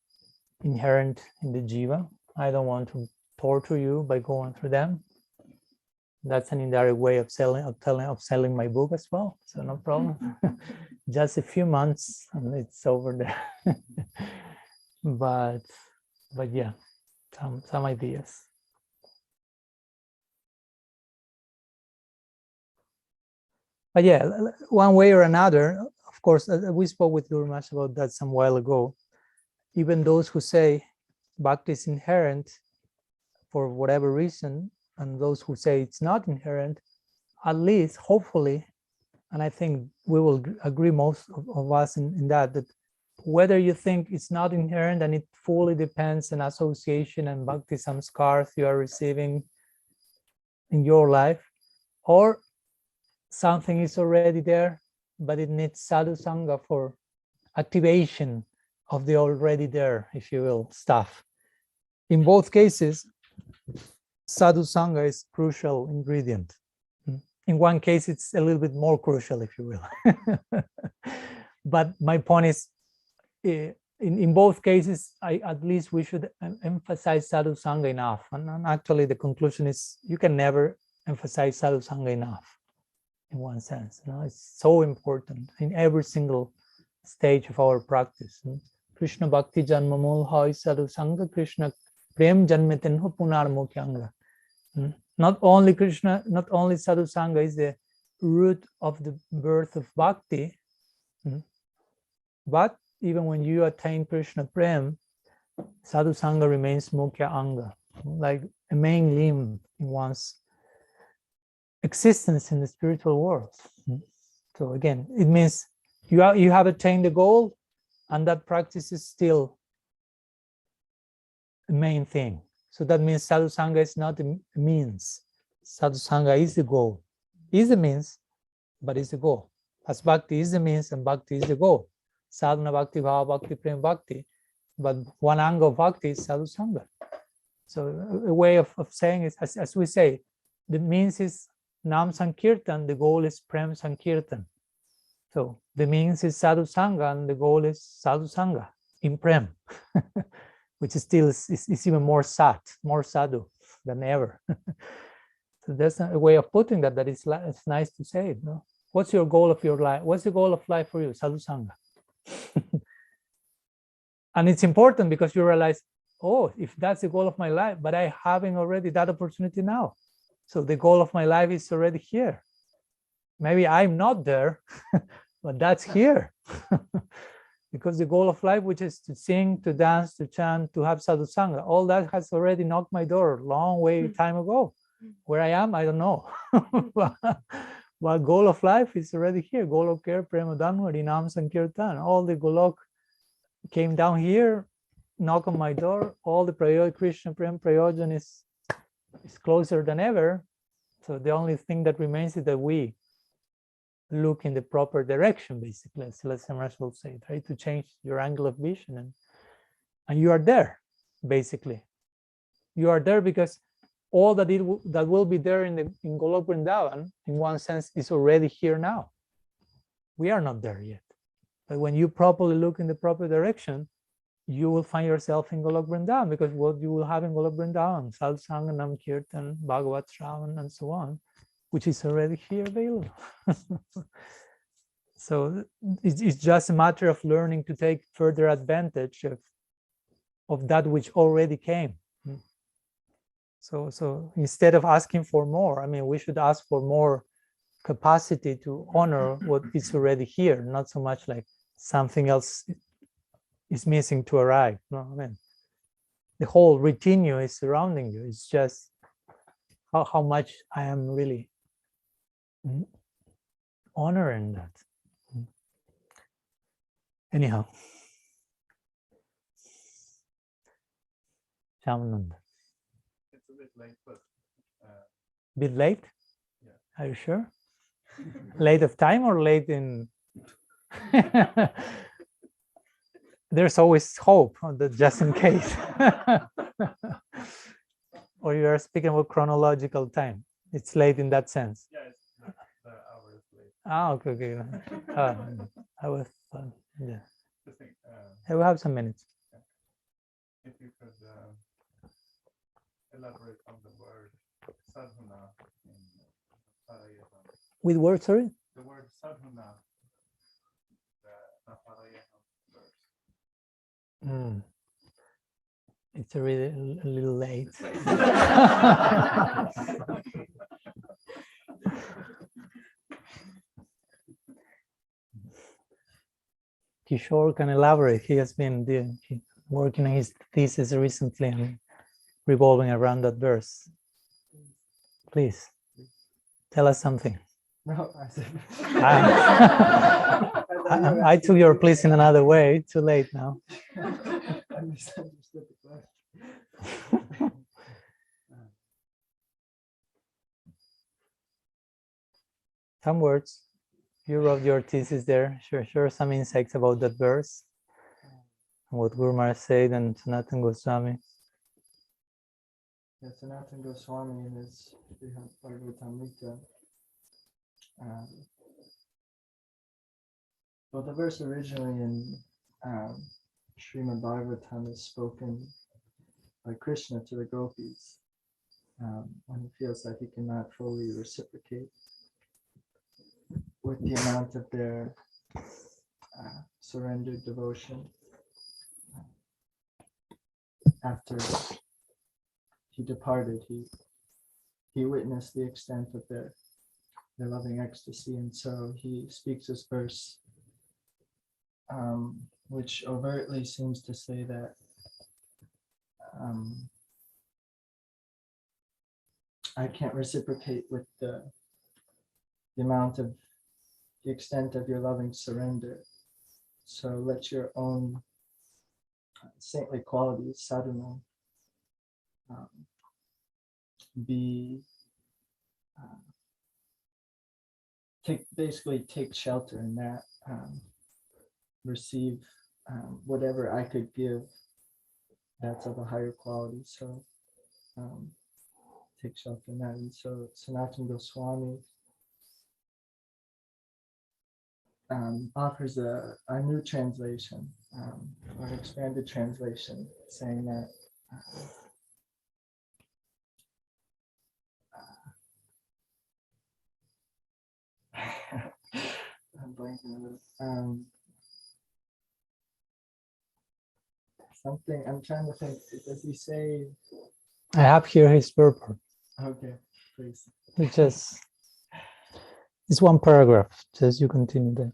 A: inherent in the jiva, I don't want to torture you by going through them. That's an indirect way of selling my book as well, so no problem. Just a few months and it's over there. but yeah, some ideas. But yeah, one way or another, of course, we spoke with Guru Maharaj about that some while ago. Even those who say bhakti is inherent for whatever reason, and those who say it's not inherent, at least, hopefully, and I think we will agree most of us in that whether you think it's not inherent and it fully depends on association and bhakti samskars you are receiving in your life, or something is already there, but it needs sadhu sangha for activation of the already there, if you will, stuff. In both cases, sadhu sangha is crucial ingredient. In one case, it's a little bit more crucial, if you will. But my point is, in both cases, at least we should emphasize sadhu sangha enough. And actually, the conclusion is you can never emphasize sadhu sangha enough. In one sense, it's so important in every single stage of our practice. Krishna Bhakti Janmamul Hai Sadhu Sangha Krishna Prem Janmeten Ho Punar Mukyanga. Not only Krishna, not only Sadhu Sangha is the root of the birth of Bhakti, but even when you attain Krishna Prem, Sadhu Sangha remains Mukhya Anga, like a main limb in one's existence in the spiritual world. So again, it means you have attained the goal, and that practice is still the main thing. So that means Sadhu Sangha is not a means. Sadhu Sangha is the goal. Is the means, but is the goal. As Bhakti is the means and Bhakti is the goal. Sadhana Bhakti, Bhava Bhakti, Prem Bhakti. But one angle of Bhakti is Sadhu Sangha. So a way of saying is, as we say, the means is Nam Sankirtan, the goal is Prem Sankirtan. So the means is Sadhu Sangha and the goal is Sadhu Sangha in Prem, which is still is even more sad, more sadhu than ever. So that's a way of putting that. That is, it's nice to say it. No? What's your goal of your life? What's the goal of life for you? Sadhu Sangha. And it's important because you realize, oh, if that's the goal of my life, but I having already that opportunity now. So the goal of my life is already here. Maybe I'm not there, but that's here. Because the goal of life, which is to sing, to dance, to chant, to have sadhu sangha, all that has already knocked my door a long way time ago. Where I am, I don't know. But goal of life is already here. Golok Prema Dhanva, Nam Sankirtan. All the Golok came down here, knock on my door. All the Krishna Prem Prayojan is closer than ever. So the only thing that remains is that we look in the proper direction, basically, as Celeste Maharaj will say, try to change your angle of vision, and you are there, basically. You are there because all that that will be there in Golok Vrindavan, in one sense, is already here now. We are not there yet. But when you properly look in the proper direction, you will find yourself in Golok Vrindavan, because what you will have in Golok Vrindavan, Sadhu Sangha, Nam Kirtan, Bhagavat Shravan, and so on, which is already here available. So it's just a matter of learning to take further advantage of that which already came. So instead of asking for more, I mean, we should ask for more capacity to honor what is already here, not so much like something else is missing to arrive. No, I mean, the whole retinue is surrounding you. It's just how much I am really honoring that. Anyhow, Shamananda.
C: It's a bit late, but
A: Bit late?
C: Yeah.
A: Are you sure? Late of time or late in? There's always hope, just in case. Or you are speaking about chronological time. It's late in that sense.
C: yeah, it's the hour is late.
A: Ah, okay. I was, yeah.
C: The thing,
A: I will have some minutes.
C: if you could elaborate on the word sadhuna in Parayana.
A: With word, sorry?
C: The word sadhuna, the Parayana verse.
A: It's really a little late. Kishore can elaborate. He has been working on his thesis recently and revolving around that verse. Please, tell us something.
F: No, I said.
A: I took your place in another way. Too late now.
F: I misunderstood the question.
A: Some words. You wrote your thesis there. Share some insights about that verse, and what Guru Maharaj said, and Sanatana Goswami.
F: Yeah, Sanatana Goswami in his Bhagavatamrita. Well, the verse originally in Srimad Bhagavatam is spoken by Krishna to the gopis when he feels that he cannot fully reciprocate with the amount of their surrendered devotion. after he departed, he witnessed the extent of their loving ecstasy, and so he speaks this verse, which overtly seems to say that I can't reciprocate with the amount of the extent of your loving surrender. So let your own saintly qualities, sadhuna, be take shelter in that, receive whatever I could give that's of a higher quality. So take shelter in that. And so Sanatana Goswami offers a new translation, or an expanded translation, saying that I'm blanking a little. Something I'm trying to think. Does he say?
A: I have here his purport.
F: Okay, please.
A: Which is it's one paragraph. Just you continue there.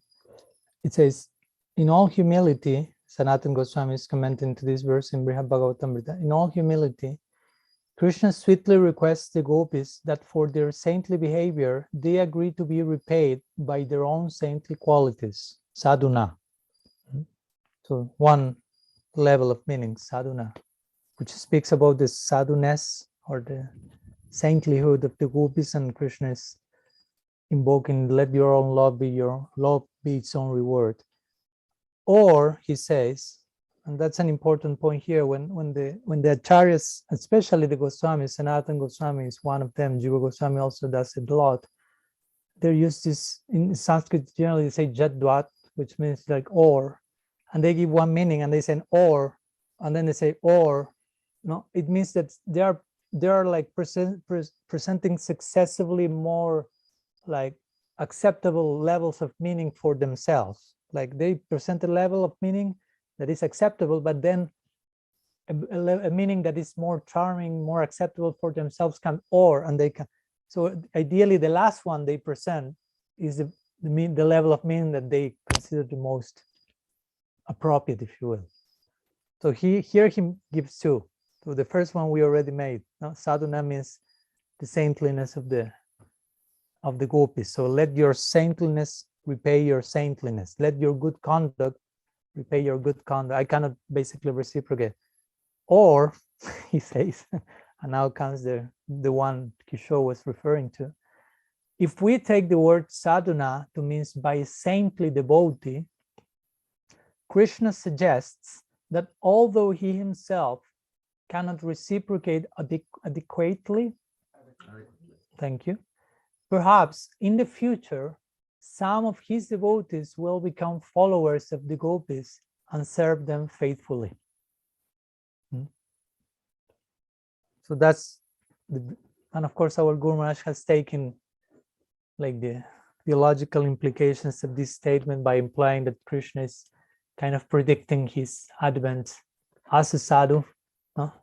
A: It says, in all humility, Sanatana Goswami is commenting to this verse in Brihad Bhagavatamrita. In all humility, Krishna sweetly requests the gopis that for their saintly behavior, they agree to be repaid by their own saintly qualities, sadhuna. So one level of meaning, sadhuna, which speaks about the sadhuness or the saintlyhood of the gopis, and Krishna is invoking, let your own love be its own reward. Or he says, and that's an important point here, when the acharyas, especially the Goswamis, Sanatana Goswami is one of them, Jiva Goswami also does it a lot. They use this in Sanskrit, generally they say jadvat, which means like or, and they give one meaning and they say or, and then they say or. No, it means that they are like presenting successively more like acceptable levels of meaning for themselves. Like they present a level of meaning that is acceptable, but then a meaning that is more charming, more acceptable for themselves come or, and they can. So ideally, the last one they present is the level of meaning that they consider the most appropriate, if you will. So here he gives two. So the first one we already made. No? Sadhuna means the saintliness of the gopis. So let your saintliness repay your saintliness. Let your good conduct repay your good conduct. I cannot basically reciprocate. Or, he says, and now comes the one Kishore was referring to. If we take the word sadhuna to mean by saintly devotee, Krishna suggests that although he himself cannot reciprocate adequately, thank you, perhaps in the future, some of his devotees will become followers of the gopis and serve them faithfully. So that's and of course our Guru Maharaj has taken like the theological implications of this statement by implying that Krishna is kind of predicting his advent as a sadhu,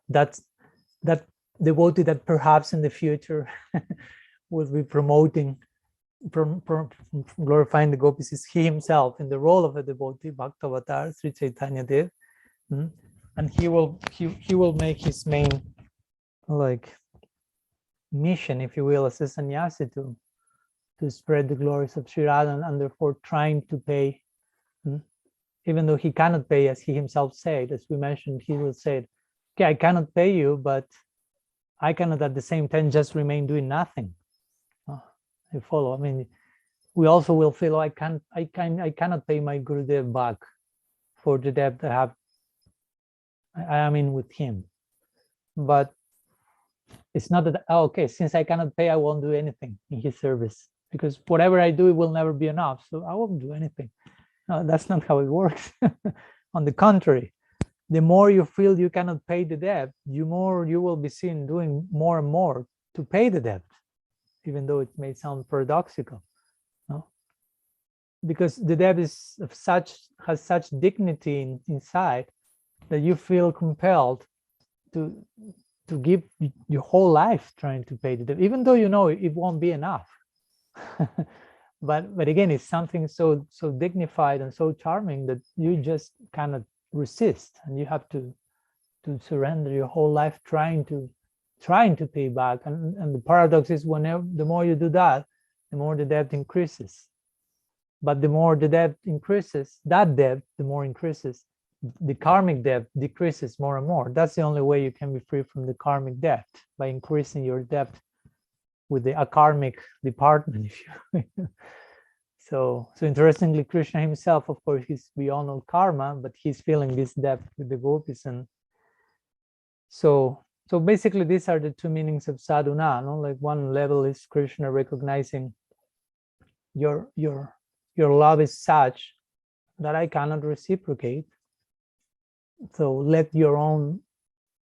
A: that devotee that perhaps in the future will be promoting, glorifying the gopis is he himself in the role of a devotee, Bhaktavatar, Sri Chaitanya Dev, and he will make his main like mission, if you will, as a sannyasi to spread the glories of Sri Radha, and therefore trying to pay, even though he cannot pay, as he himself said, as we mentioned, he will say, okay, I cannot pay you, but I cannot at the same time just remain doing nothing. You follow? I mean, we also will feel, I cannot pay my Gurudev back for the debt I am in with him. But it's not that, okay, since I cannot pay, I won't do anything in his service, because whatever I do, it will never be enough. So I won't do anything. No, that's not how it works. On the contrary, the more you feel you cannot pay the debt, the more you will be seen doing more and more to pay the debt, even though it may sound paradoxical. No? Because the debt is has such dignity inside that you feel compelled to give your whole life trying to pay the debt, even though you know it won't be enough. but again, it's something so dignified and so charming that you just cannot resist, and you have to surrender your whole life trying to pay back. And the paradox is, whenever the more you do that, the more the debt increases. But the more the debt increases, that debt, the more increases. The karmic debt decreases more and more. That's the only way you can be free from the karmic debt, by increasing your debt with the akarmic department. If you so interestingly, Krishna himself, of course, he's beyond all karma, but he's feeling this debt with the gopis. And so basically, these are the two meanings of sadhuna. No? Like, one level is Krishna recognizing your love is such that I cannot reciprocate. So let your own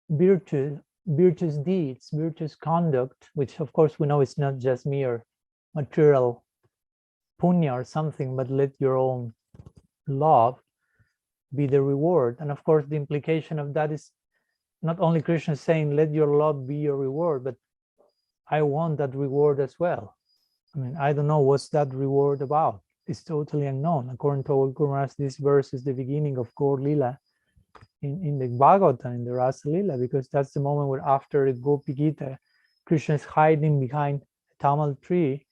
A: virtuous deeds, virtuous conduct, which of course we know it's not just mere material punya or something, but let your own love be the reward. And of course, the implication of that is not only Krishna saying, let your love be your reward, but I want that reward as well. I mean, I don't know what's that reward about. It's totally unknown. According to our Guru Maharaj, this verse is the beginning of Gaur Lila in the Bhagavata, in the Rasa Lila, because that's the moment where, after the Gopi Gita, Krishna is hiding behind a tamal tree,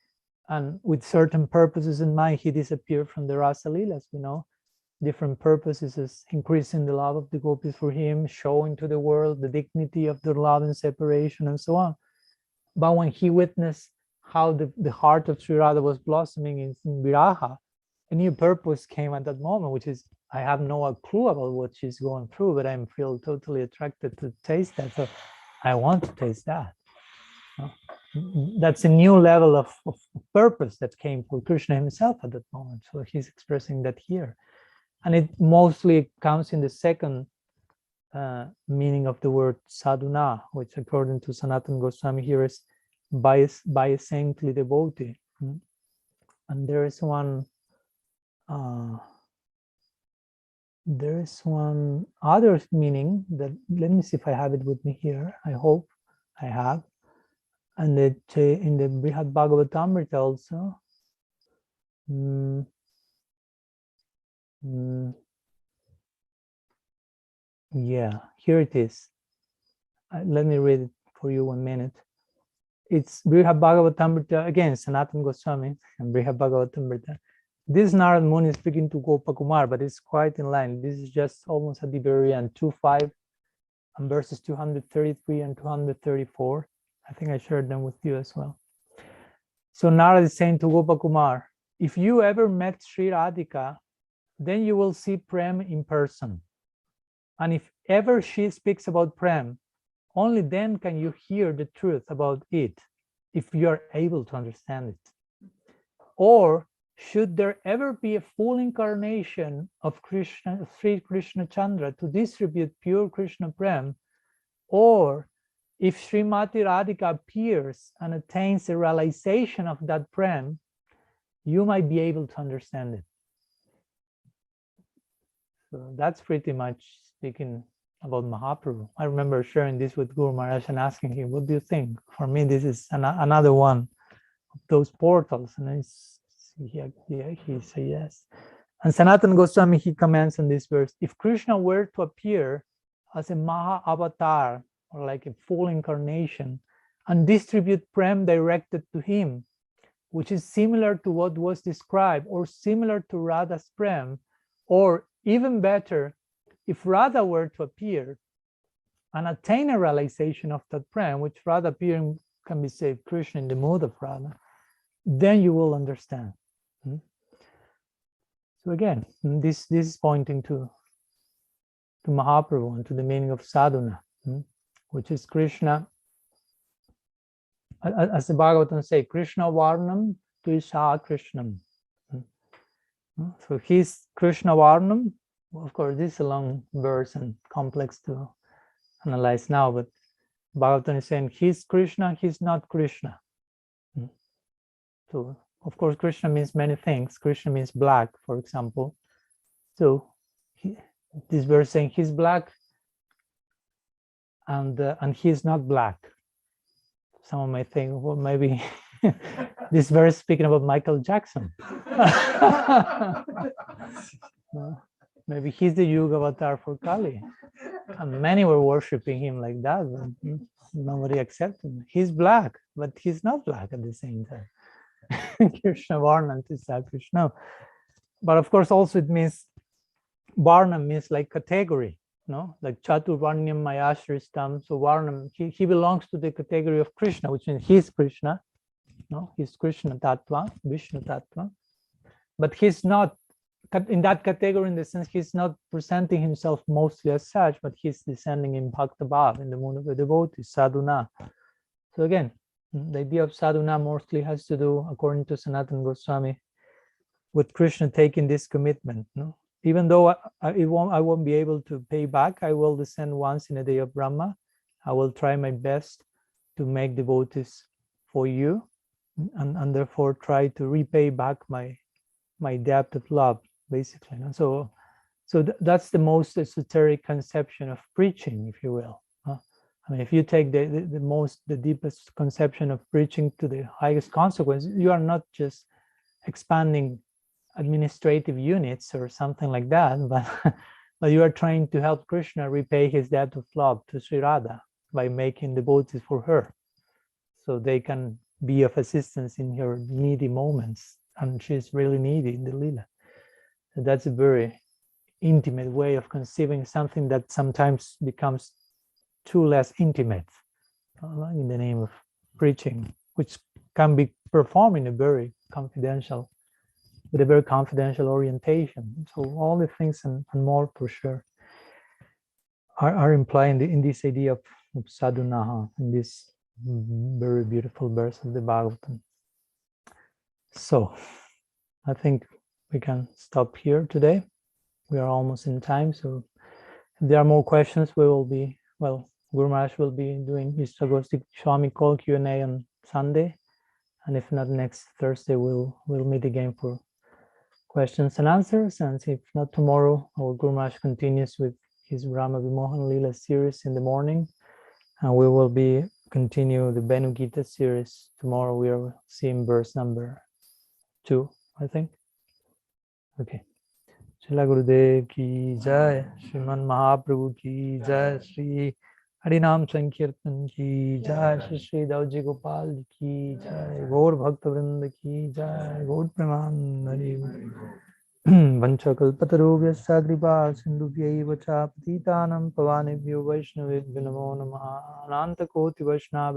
A: and with certain purposes in mind, he disappeared from the Rasa Lilas. We know different purposes is increasing the love of the gopis for him, showing to the world the dignity of their love and separation, and so on. But when he witnessed how the heart of Sri Radha was blossoming in Viraha, a new purpose came at that moment, which is, I have no clue about what she's going through, but I feel totally attracted to taste that. So I want to taste that. That's a new level of purpose that came for Krishna himself at that moment. So he's expressing that here. And it mostly comes in the second meaning of the word sadhuna, which according to Sanatana Goswami here is by a saintly devotee. And there is one other meaning that, let me see if I have it with me here. I hope I have. And it in the Brihad Bhagavatamrita also. Yeah, here it is. Let me read it for you 1 minute. It's Brihad Bhagavatamrita, again, Sanatana Goswami and Brihad Bhagavatamrita. This Narad Muni is speaking to Gopakumar, but it's quite in line. This is just almost at the very end, 2.5 and verses 233 and 234. I think I shared them with you as well. So Narad is saying to Gopakumar, if you ever met Sri Radhika, then you will see Prem in person. And if ever she speaks about Prem, only then can you hear the truth about it, if you are able to understand it. Or should there ever be a full incarnation of Krishna, Sri Krishna Chandra, to distribute pure Krishna Prem, or if Srimati Radhika appears and attains the realization of that Prem, you might be able to understand it. So that's pretty much speaking about Mahaprabhu. I remember sharing this with Guru Maharaj and asking him, what do you think? For me, this is another one of those portals. And he said yes. And Sanatana Goswami, he comments on this verse, if Krishna were to appear as a Maha Avatar, or like a full incarnation, and distribute Prem directed to him, which is similar to what was described, or similar to Radha's Prem, or even better, if Radha were to appear and attain a realization of that Prem, which Radha appearing can be said Krishna in the mood of Radha, then you will understand. So again, this is pointing to Mahaprabhu and to the meaning of sadhuna, which is Krishna, as the Bhagavatam say, Krishna Varnam Tuisha Krishnam. So he's Krishna Varnam. Of course, this is a long verse and complex to analyze now, but Bhagavatam is saying he's Krishna, he's not Krishna. So, of course, Krishna means many things. Krishna means black, for example. So this verse saying he's black and he's not black. Someone may think, well, maybe this verse speaking about Michael Jackson. No, maybe he's the Yuga avatar for Kali. And many were worshiping him like that, but nobody accepted him. He's black, but he's not black at the same time. Krishna Varna is Krishna. But of course, also it means, Varna means like category, no? Like Chaturvarnyam Mayashristam. So Varnam, he belongs to the category of Krishna, which means he's Krishna. No, he's Krishna Tattva, Vishnu Tattva. But he's not in that category in the sense he's not presenting himself mostly as such, but he's descending in Bhakta Bhav, in the mood of the devotees, Sadhuna. So again, the idea of Sadhuna mostly has to do, according to Sanatana Goswami, with Krishna taking this commitment. No? Even though I won't be able to pay back, I will descend once in a day of Brahma. I will try my best to make devotees for you, and therefore try to repay back my debt of love, basically. And so that's the most esoteric conception of preaching, if you will. I mean, if you take the deepest conception of preaching to the highest consequence, you are not just expanding administrative units or something like that, but you are trying to help Krishna repay his debt of love to Sri Radha by making devotees for her, so they can be of assistance in her needy moments, and she's really needy in the Lila. So that's a very intimate way of conceiving something that sometimes becomes too less intimate in the name of preaching, which can be performed in a very confidential, with a very confidential orientation. So all the things and more for sure are implied in this idea of sadhuna, in this very beautiful verse of the Bhagavatam. So I think we can stop here today. We are almost in time, so if there are more questions, we will be, well, Guru Maharaj will be doing ISTAGOSTHI Swami Call Q&A on Sunday, and if not, next Thursday we'll meet again for questions and answers. And if not tomorrow, our Guru Maharaj continues with his Brahma Vimohan Lila series in the morning, and we will be continue the Benu Gita series. Tomorrow we are seeing verse number 2, I think. Okay. Srila Gurudev ki jai, Sriman Mahaprabhu ki jai, Sri Harinam Sankirtan ki jai, Sri Dauji Gopal ki jai, Gaur Bhakta Vrinda ki jai, Gaur Premanandi. Vanchakalpatarubhyasya kripa sindhubhyaiva cha patitanam pavanebhyo vaishnavebhyo namo namaha. Ananta koti vaishnava